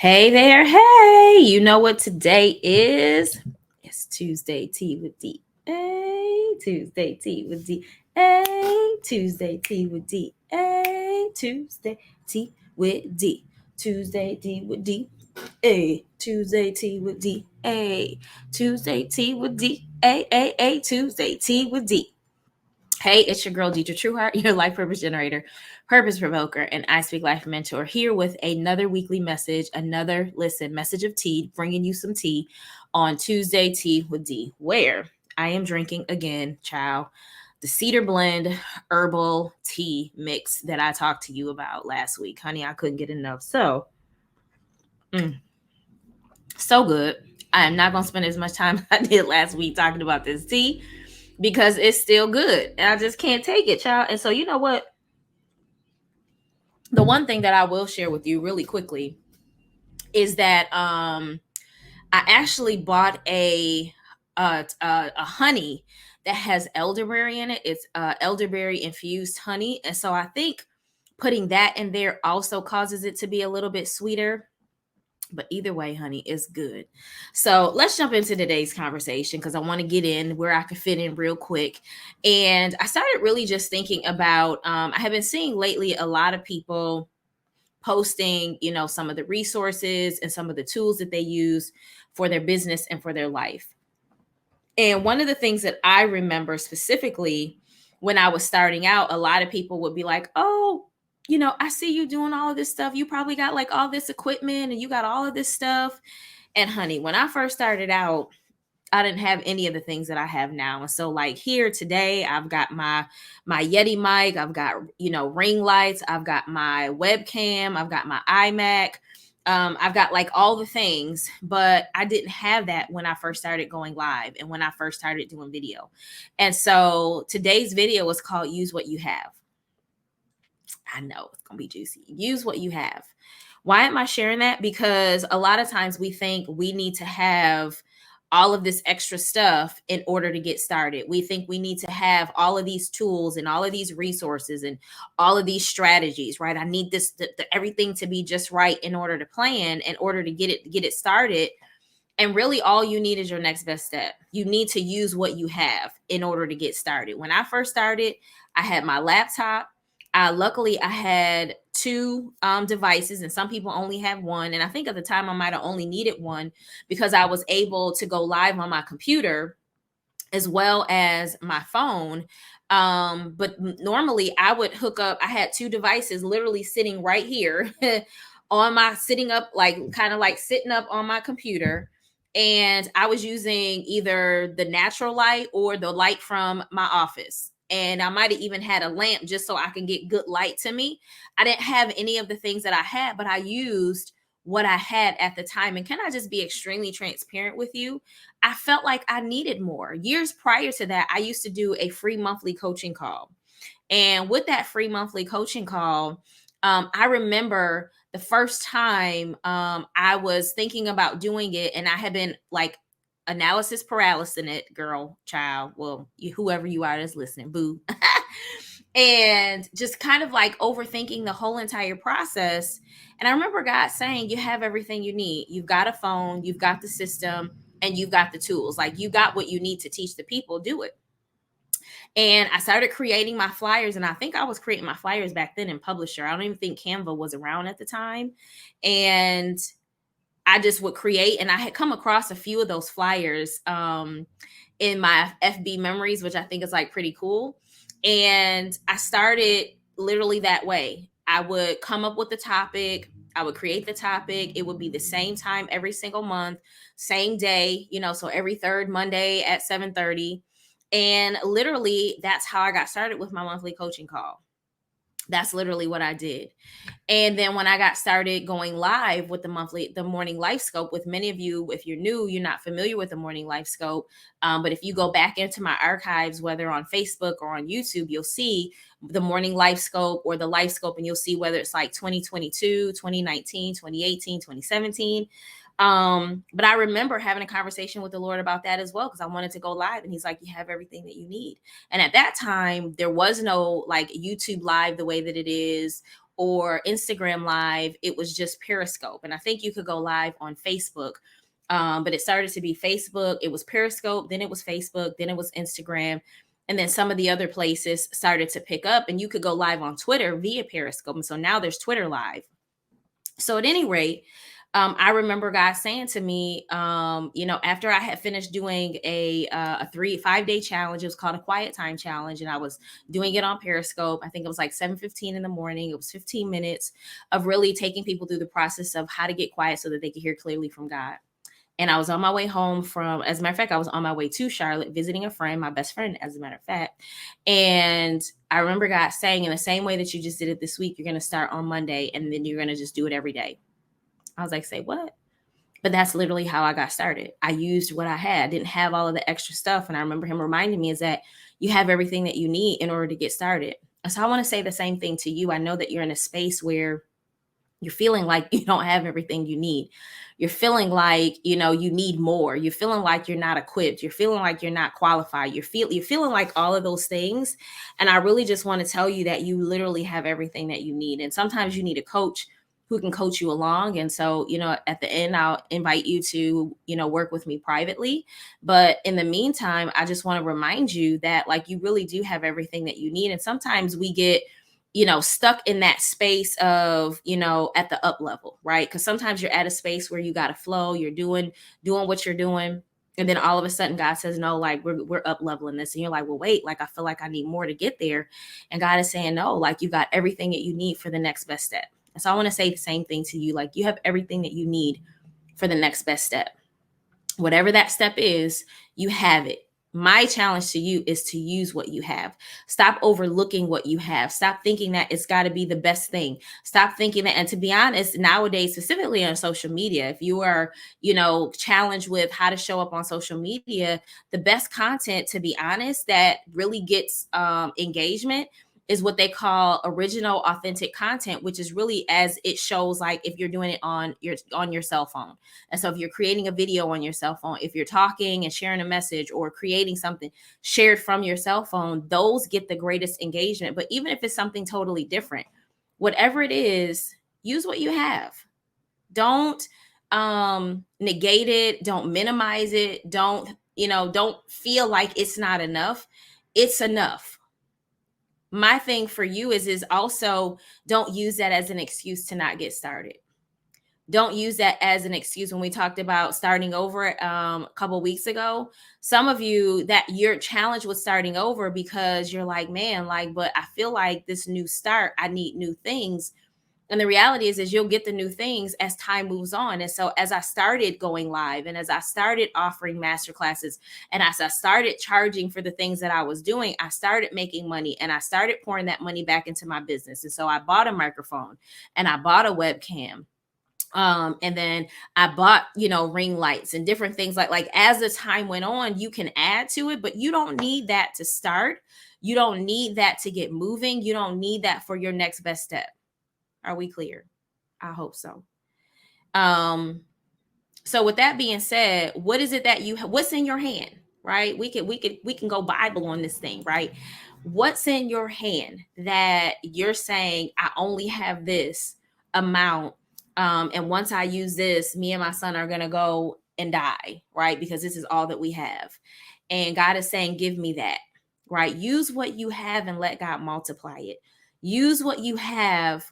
Hey there, hey. You know what today is? It's Tuesday Tea with D. Hey, Tuesday Tea with D. Hey, Tuesday Tea with D. Hey, Tuesday Tea with D. Tuesday Tea with D. Hey, Tuesday Tea with D. Hey, Tuesday Tea with D. Hey, Tuesday Tea with D. Hey, it's your girl, Detra Trueheart, your life purpose generator, purpose provoker, and I Speak Life mentor, here with another weekly message, message of tea, bringing you some tea on Tuesday Tea with D, where I am drinking again, child, the cedar blend herbal tea mix that I talked to you about last week. Honey, I couldn't get enough. So good. I am not going to spend as much time as I did last week talking about this tea because it's still good and I just can't take it, child. And so, you know what? The one thing that I will share with you really quickly is that I actually bought a honey that has elderberry in it. It's elderberry infused honey, and so I think putting that in there also causes it to be a little bit sweeter. But either way, honey, it's good. So let's jump into today's conversation because I want to get in where I could fit in real quick. And I started really just thinking about, I have been seeing lately a lot of people posting, some of the resources and some of the tools that they use for their business and for their life. And one of the things that I remember specifically when I was starting out, a lot of people would be like, oh, I see you doing all of this stuff. You probably got like all this equipment and you got all of this stuff. And honey, when I first started out, I didn't have any of the things that I have now. And so like here today, I've got my Yeti mic, I've got, ring lights, I've got my webcam, I've got my iMac. I've got like all the things, but I didn't have that when I first started going live and when I first started doing video. And so today's video is called Use What You Have. I know it's going to be juicy. Use what you have. Why am I sharing that? Because a lot of times we think we need to have all of this extra stuff in order to get started. We think we need to have all of these tools and all of these resources and all of these strategies, right? I need everything to be just right in order to plan, in order to get it started. And really all you need is your next best step. You need to use what you have in order to get started. When I first started, I had my laptop. Luckily, I had two devices, and some people only have one. And I think at the time I might have only needed one because I was able to go live on my computer as well as my phone. But normally I would hook up, I had two devices literally sitting right here sitting up, like kind of like sitting up on my computer. And I was using either the natural light or the light from my office. And I might have even had a lamp just so I can get good light to me. I didn't have any of the things that I had, but I used what I had at the time. And can I just be extremely transparent with you? I felt like I needed more. Years prior to that, I used to do a free monthly coaching call. And with that free monthly coaching call, I remember the first time I was thinking about doing it, and I had been like analysis paralysis in it, girl, child, well, whoever you are that's listening, boo. And just kind of like overthinking the whole entire process. And I remember God saying, you have everything you need. You've got a phone, you've got the system, and you've got the tools. Like you got what you need to teach the people, do it. And I started creating my flyers, and I think I was creating my flyers back then in Publisher. I don't even think Canva was around at the time. And I just would create, and I had come across a few of those flyers in my FB memories, which I think is like pretty cool. And I started literally that way. I would come up with the topic. I would create the topic. It would be the same time every single month, same day, so every third Monday at 7:30. And literally that's how I got started with my monthly coaching call. That's literally what I did. And then when I got started going live with the morning life scope, with many of you, if you're new, you're not familiar with the morning life scope. But if you go back into my archives, whether on Facebook or on YouTube, you'll see the morning life scope or the life scope, and you'll see whether it's like 2022, 2019, 2018, 2017. But I remember having a conversation with the Lord about that as well, because I wanted to go live, and he's like, you have everything that you need. And at that time, there was no like YouTube live the way that it is, or Instagram Live, it was just Periscope. And I think you could go live on Facebook. But it started to be Facebook, it was Periscope, then it was Facebook, then it was Instagram. And then some of the other places started to pick up, and you could go live on Twitter via Periscope. And so now there's Twitter Live. So at any rate, I remember God saying to me, after I had finished doing a 5 day challenge, it was called a Quiet Time Challenge, and I was doing it on Periscope. I think it was like 7:15 in the morning. It was 15 minutes of really taking people through the process of how to get quiet so that they could hear clearly from God. And I was on my way home from, as a matter of fact, I was on my way to Charlotte visiting a friend, my best friend, as a matter of fact. And I remember God saying, in the same way that you just did it this week, you're going to start on Monday and then you're going to just do it every day. I was like, say what? But that's literally how I got started. I used what I had. I didn't have all of the extra stuff. And I remember him reminding me is that you have everything that you need in order to get started. And so I want to say the same thing to you. I know that you're in a space where you're feeling like you don't have everything you need. You're feeling like, you need more. You're feeling like you're not equipped. You're feeling like you're not qualified. You're feeling like all of those things. And I really just want to tell you that you literally have everything that you need. And sometimes you need a coach who can coach you along. And so, at the end, I'll invite you to, work with me privately. But in the meantime, I just want to remind you that like you really do have everything that you need. And sometimes we get stuck in that space of, at the up level, right? Because sometimes you're at a space where you got to flow, you're doing what you're doing. And then all of a sudden God says, no, like we're up leveling this. And you're like, well, wait, like I feel like I need more to get there. And God is saying, no, like you got everything that you need for the next best step. And so I want to say the same thing to you. Like you have everything that you need for the next best step. Whatever that step is, you have it. My challenge to you is to use what you have. Stop overlooking what you have. Stop thinking that it's got to be the best thing. Stop thinking that. And to be honest, nowadays, specifically on social media, if you are, challenged with how to show up on social media, the best content, to be honest, that really gets engagement is what they call original authentic content, which is really as it shows, like if you're doing it on your cell phone. And so if you're creating a video on your cell phone, if you're talking and sharing a message or creating something shared from your cell phone, those get the greatest engagement. But even if it's something totally different, whatever it is, use what you have. Don't negate it. Don't minimize it. Don't feel like it's not enough. It's enough. My thing for you is also don't use that as an excuse to not get started. Don't use that as an excuse. When we talked about starting over a couple weeks ago, some of you that your challenge was starting over because you're like, man, like, but I feel like this new start, I need new things. And the reality is you'll get the new things as time moves on. And so as I started going live and as I started offering master classes and as I started charging for the things that I was doing, I started making money and I started pouring that money back into my business. And so I bought a microphone and I bought a webcam. And then I bought, ring lights and different things like as the time went on, you can add to it, but you don't need that to start. You don't need that to get moving. You don't need that for your next best step. Are we clear? I hope so. So with that being said, what is it that what's in your hand, right? We can go Bible on this thing, right? What's in your hand that you're saying, I only have this amount. And once I use this, me and my son are going to go and die, right? Because this is all that we have. And God is saying, give me that, right? Use what you have and let God multiply it. Use what you have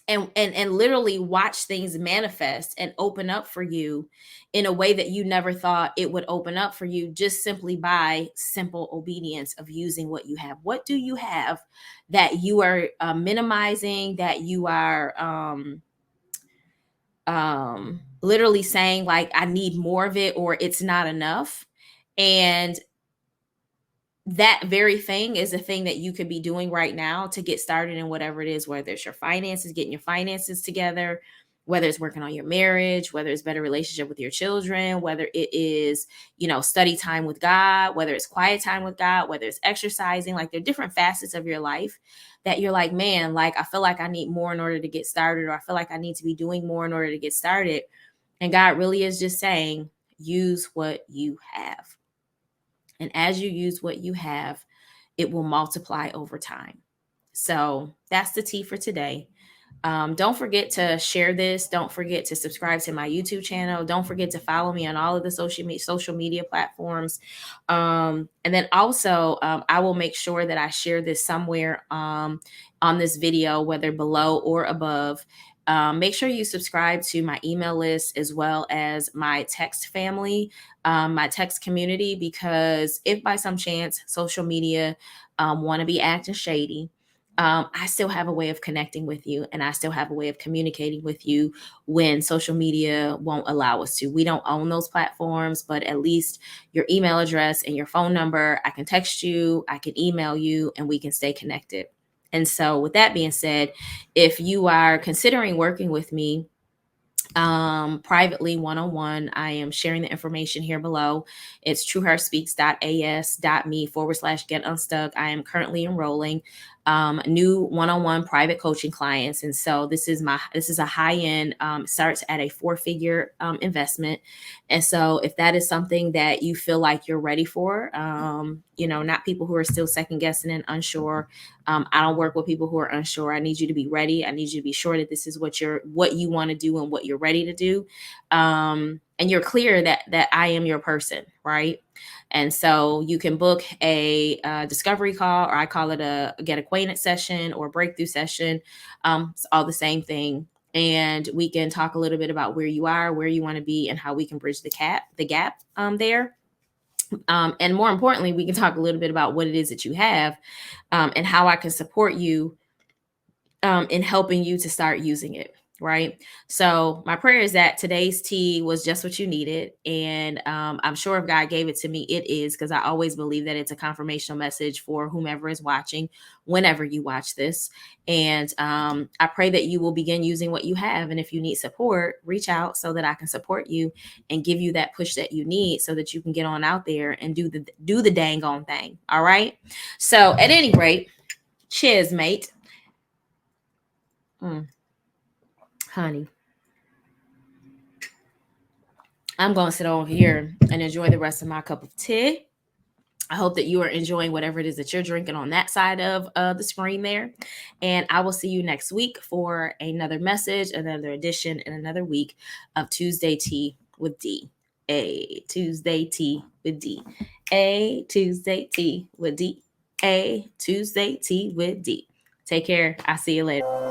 and literally watch things manifest and open up for you in a way that you never thought it would open up for you, just simply by simple obedience of using what you have. What do you have that you are minimizing, that you are literally saying like, I need more of it, or it's not enough? And that very thing is a thing that you could be doing right now to get started in whatever it is, whether it's your finances, getting your finances together, whether it's working on your marriage, whether it's better relationship with your children, whether it is, study time with God, whether it's quiet time with God, whether it's exercising. Like there are different facets of your life that you're like, man, like I feel like I need more in order to get started, or I feel like I need to be doing more in order to get started. And God really is just saying, use what you have. And as you use what you have, it will multiply over time. So that's the tea for today. Don't forget to share this. Don't forget to subscribe to my YouTube channel. Don't forget to follow me on all of the social media platforms. And then also, I will make sure that I share this somewhere on this video, whether below or above. Make sure you subscribe to my email list as well as my text family, my text community, because if by some chance social media want to be acting shady, I still have a way of connecting with you, and I still have a way of communicating with you when social media won't allow us to. We don't own those platforms, but at least your email address and your phone number, I can text you, I can email you, and we can stay connected. And so, with that being said, if you are considering working with me, privately one-on-one, I am sharing the information here below. It's trueheartspeaks.as.me/get unstuck. I am currently enrolling new one-on-one private coaching clients, and so this is a high-end, starts at a 4-figure investment. And so if that is something that you feel like you're ready for, not people who are still second guessing and unsure. I don't work with people who are unsure. I need you to be ready. I need you to be sure that this is what you want to do and what you're ready to do. And you're clear that I am your person, right? And so you can book a discovery call, or I call it a get acquainted session or breakthrough session. It's all the same thing. And we can talk a little bit about where you are, where you want to be, and how we can bridge the gap there. And more importantly, we can talk a little bit about what it is that you have, and how I can support you in helping you to start using it. Right. So my prayer is that today's tea was just what you needed. And I'm sure if God gave it to me, it is, because I always believe that it's a confirmational message for whomever is watching, whenever you watch this. And I pray that you will begin using what you have. And if you need support, reach out so that I can support you and give you that push that you need so that you can get on out there and do the dang on thing. All right. So at any rate, cheers, mate. Honey, I'm going to sit over here and enjoy the rest of my cup of tea. I hope that you are enjoying whatever it is that you're drinking on that side of the screen there. And I will see you next week for another message, another edition, and another week of Tuesday Tea with D. A Tuesday Tea with D. A Tuesday Tea with D. A Tuesday Tea with D. Take care. I'll see you later.